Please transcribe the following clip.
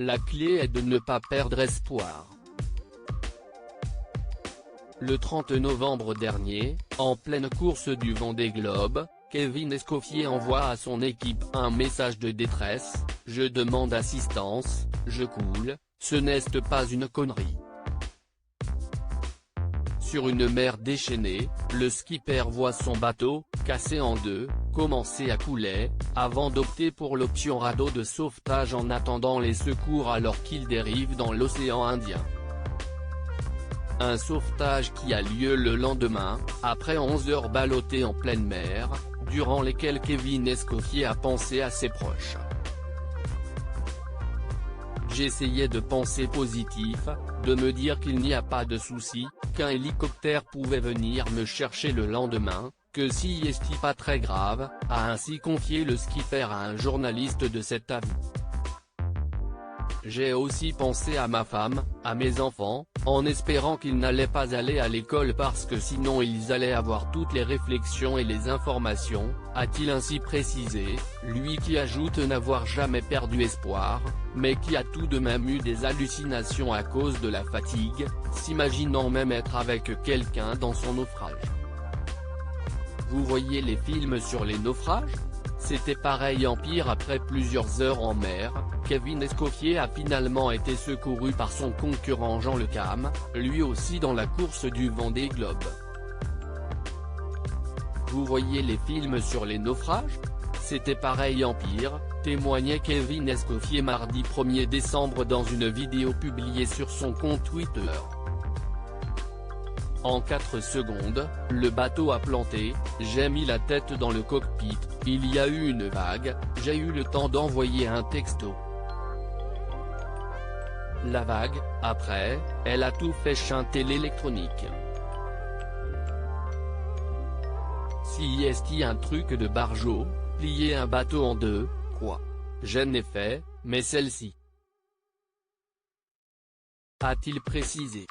La clé est de ne pas perdre espoir. Le 30 novembre dernier, en pleine course du Vendée Globe, Kevin Escoffier envoie à son équipe un message de détresse: « Je demande assistance, je coule, ce n'est pas une connerie ». Sur une mer déchaînée, le skipper voit son bateau, cassé en deux, commencer à couler, avant d'opter pour l'option radeau de sauvetage en attendant les secours alors qu'il dérive dans l'océan Indien. Un sauvetage qui a lieu le lendemain, après 11 heures ballottées en pleine mer, durant lesquelles Kevin Escoffier a pensé à ses proches. J'essayais de penser positif, de me dire qu'il n'y a pas de souci, qu'un hélicoptère pouvait venir me chercher le lendemain, que si c'était pas très grave, a ainsi confié le skipper à un journaliste de cet avou. J'ai aussi pensé à ma femme, à mes enfants, en espérant qu'ils n'allaient pas aller à l'école parce que sinon ils allaient avoir toutes les réflexions et les informations, a-t-il ainsi précisé, lui qui ajoute n'avoir jamais perdu espoir, mais qui a tout de même eu des hallucinations à cause de la fatigue, s'imaginant même être avec quelqu'un dans son naufrage. Vous voyez les films sur les naufrages ? C'était pareil en pire. Après plusieurs heures en mer, Kevin Escoffier a finalement été secouru par son concurrent Jean Le Cam, lui aussi dans la course du Vendée Globe. Vous voyez les films sur les naufrages ? C'était pareil en pire, témoignait Kevin Escoffier mardi 1er décembre dans une vidéo publiée sur son compte Twitter. En 4 secondes, le bateau a planté, j'ai mis la tête dans le cockpit, il y a eu une vague, j'ai eu le temps d'envoyer un texto. La vague, après, elle a tout fait chanter l'électronique. Si est un truc de barjo, plier un bateau en deux, quoi. Je n'ai fait, mais celle-ci. A-t-il précisé.